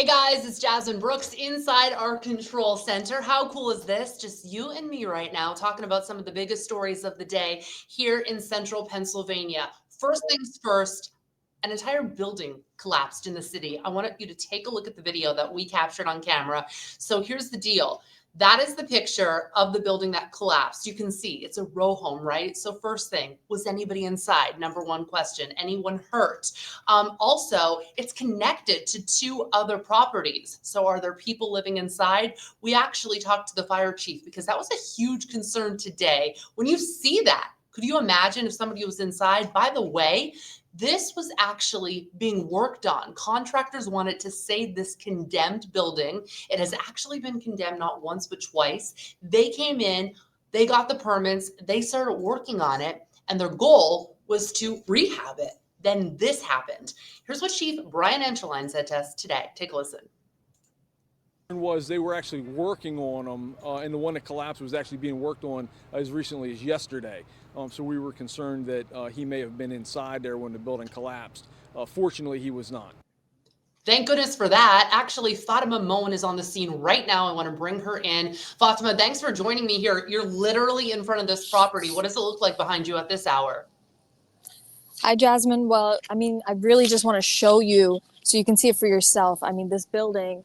Hey guys, it's Jasmine Brooks inside our control center. How cool is this? Just you and me right now talking about some of the biggest stories of the day here in central Pennsylvania. First things first, an entire building collapsed in the city. I want you to take a look at the video that we captured on camera. So here's the deal. That is the picture of the building that collapsed. You can see it's a row home, right? So first thing, was anybody inside? Number one question. Anyone hurt? Also, it's connected to two other properties. So are there people living inside? We actually talked to the fire chief because that was a huge concern today. When you see that, could you imagine if somebody was inside? By the way, this was actually being worked on. Contractors wanted to save this condemned building. It has actually been condemned not once, but twice. They came in, they got the permits, they started working on it, and their goal was to rehab it. Then this happened. Here's what Chief Brian Enterline said to us today. Take a listen. Was they were actually working on them, and the one that collapsed was actually being worked on as recently as yesterday. So we were concerned that he may have been inside there when the building collapsed. Fortunately, he was not. Thank goodness for that. Actually, Fatima Moien is on the scene right now. I want to bring her in. Fatima, thanks for joining me here. You're literally in front of this property. What does it look like behind you at this hour? Hi, Jasmine. Well, I really just want to show you so you can see it for yourself. This building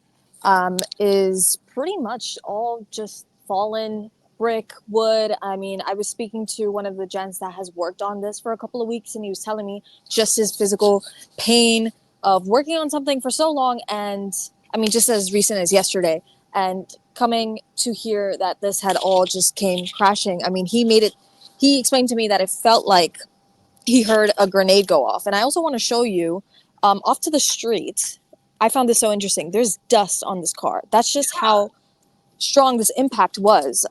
is pretty much all just fallen brick, wood. I was speaking to one of the gents that has worked on this for a couple of weeks, and he was telling me just his physical pain of working on something for so long, and just as recent as yesterday, and coming to hear that this had all just came crashing. He explained to me that it felt like he heard a grenade go off. And I also want to show you off to the street. I found this so interesting. There's dust on this car. That's just how strong this impact was.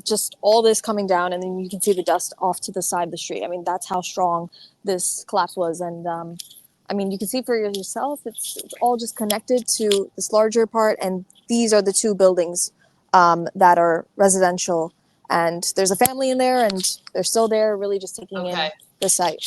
Just all this coming down, and then you can see the dust off to the side of the street. That's how strong this collapse was. And you can see for yourself, it's all just connected to this larger part. And these are the two buildings that are residential. And there's a family in there, and they're still there, really just taking in the site.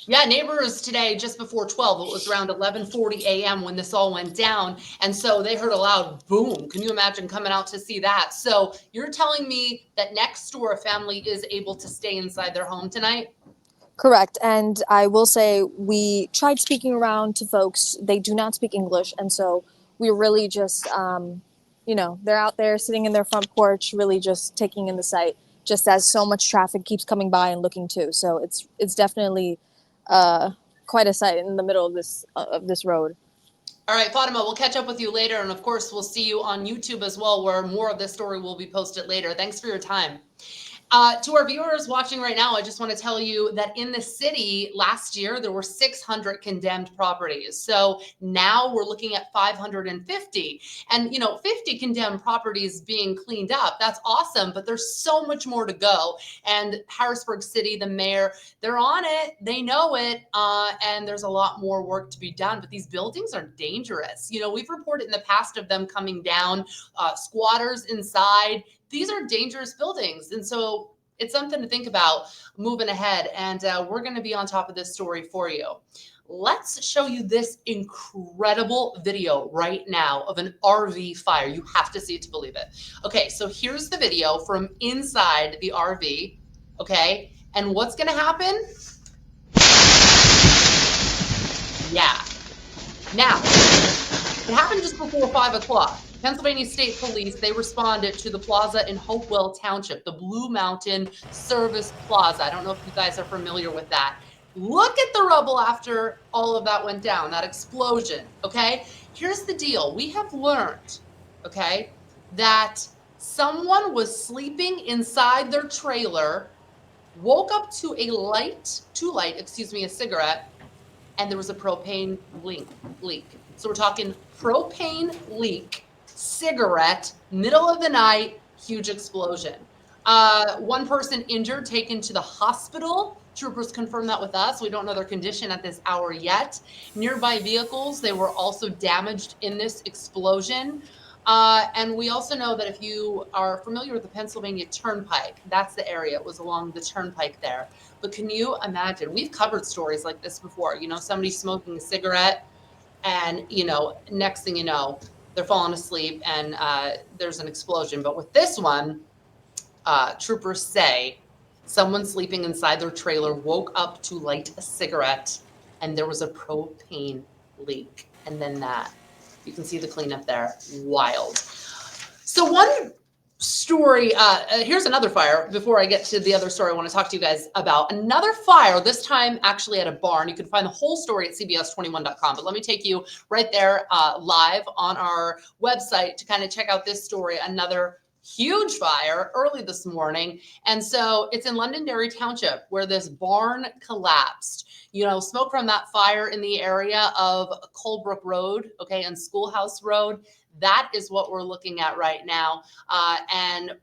Yeah, neighbors today, just before 12, it was around 11:40 a.m. when this all went down. And so they heard a loud boom. Can you imagine coming out to see that? So you're telling me that next door a family is able to stay inside their home tonight? Correct. And I will say we tried speaking around to folks. They do not speak English. And so we really just, they're out there sitting in their front porch, really just taking in the site, just as so much traffic keeps coming by and looking too. So it's definitely quite a sight in the middle of this road. All right, Fatima, we'll catch up with you later. And of course, we'll see you on YouTube as well, where more of this story will be posted later. Thanks for your time. To our viewers watching right now, I just want to tell you that in the city last year, there were 600 condemned properties. So now we're looking at 550. And, 50 condemned properties being cleaned up. That's awesome, but there's so much more to go. And Harrisburg City, the mayor, they're on it. They know it. And there's a lot more work to be done. But these buildings are dangerous. We've reported in the past of them coming down, squatters inside. These are dangerous buildings. And so it's something to think about moving ahead. And we're going to be on top of this story for you. Let's show you this incredible video right now of an RV fire. You have to see it to believe it. Okay, so here's the video from inside the RV. Okay, and what's going to happen? Yeah. Now, it happened just before 5 o'clock. Pennsylvania State Police, they responded to the plaza in Hopewell Township, the Blue Mountain Service Plaza. I don't know if you guys are familiar with that. Look at the rubble after all of that went down, that explosion, okay? Here's the deal. We have learned, okay, that someone was sleeping inside their trailer, woke up to a cigarette, and there was a propane leak. So we're talking propane leak, cigarette, middle of the night, huge explosion. One person injured, taken to the hospital. Troopers confirmed that with us. We don't know their condition at this hour yet. Nearby vehicles, they were also damaged in this explosion. And we also know that if you are familiar with the Pennsylvania Turnpike, that's the area. It was along the Turnpike there. But can you imagine? We've covered stories like this before. Somebody smoking a cigarette, and next thing you know, they're falling asleep and there's an explosion. But with this one, troopers say someone sleeping inside their trailer woke up to light a cigarette and there was a propane leak. And then that, you can see the cleanup there. Wild. So one story, here's another fire before I get to the other story I want to talk to you guys about. Another fire, this time actually at a barn. You can find the whole story at cbs21.com, but let me take you right there live on our website to kind of check out this story. Another huge fire early this morning. And so it's in Londonderry Township where this barn collapsed. You know, smoke from that fire in the area of Colebrook Road, okay, and Schoolhouse Road. That is what we're looking at right now. And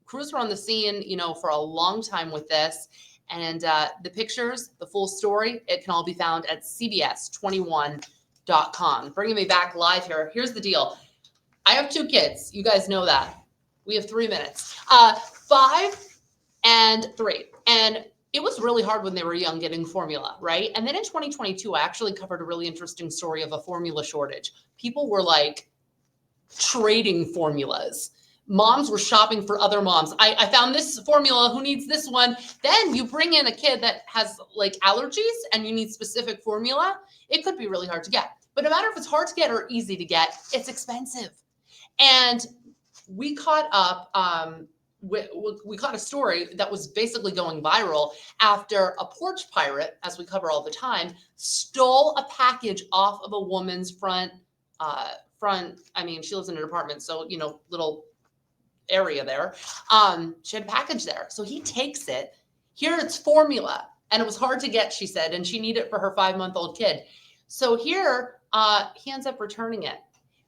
crews were on the scene, you know, for a long time with this. And the pictures, the full story, it can all be found at cbs21.com. Bringing me back live here. Here's the deal. I have 2 kids. You guys know that. We have 3 minutes. 5 and 3. And it was really hard when they were young getting formula, right? And then in 2022, I actually covered a really interesting story of a formula shortage. People were like trading formulas. Moms were shopping for other moms. I found this formula. Who needs this one? Then you bring in a kid that has like allergies and you need specific formula. It could be really hard to get. But no matter if it's hard to get or easy to get, it's expensive. And we caught up, we caught a story that was basically going viral after a porch pirate, as we cover all the time, stole a package off of a woman's front, I mean, she lives in an apartment, so, you know, little area there. She had a package there. So he takes it. Here it's formula. And it was hard to get, she said, and she needed it for her 5-month-old kid. So here he ends up returning it,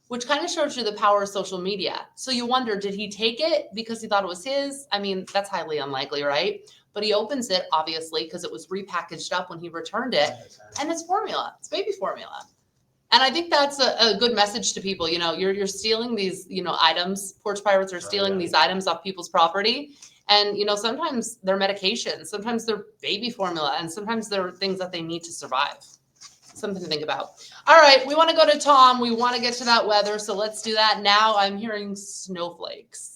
which kind of shows you the power of social media. So you wonder, did he take it because he thought it was his? I mean, that's highly unlikely, right? But he opens it, obviously, because it was repackaged up when he returned it. And it's formula. It's baby formula. And I think that's a good message to people. You know, you're stealing these, you know, items. Porch pirates are stealing these items off people's property. And, you know, sometimes they're medications, sometimes they're baby formula, and sometimes they're things that they need to survive. Something to think about. All right, we want to go to Tom. We want to get to that weather, so let's do that now. I'm hearing snowflakes.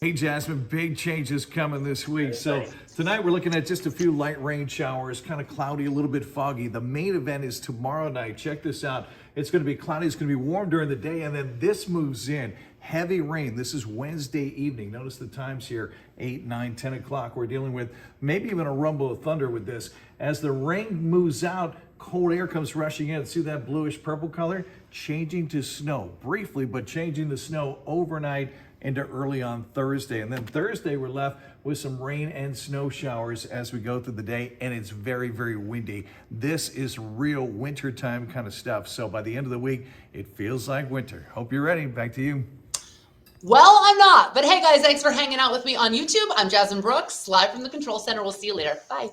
Hey, Jasmine, big changes coming this week. So tonight we're looking at just a few light rain showers, kind of cloudy, a little bit foggy. The main event is tomorrow night. Check this out. It's going to be cloudy. It's going to be warm during the day, and then this moves in. Heavy rain. This is Wednesday evening. Notice the times here, 8, 9, 10 o'clock. We're dealing with maybe even a rumble of thunder with this. As the rain moves out, cold air comes rushing in. See that bluish purple color? Changing to snow briefly, but changing to snow overnight into early on Thursday. And then Thursday, we're left with some rain and snow showers as we go through the day, and it's very, very windy. This is real wintertime kind of stuff. So by the end of the week, it feels like winter. Hope you're ready. Back to you. Well, I'm not. But hey, guys, thanks for hanging out with me on YouTube. I'm Jasmine Brooks, live from the Control Center. We'll see you later. Bye.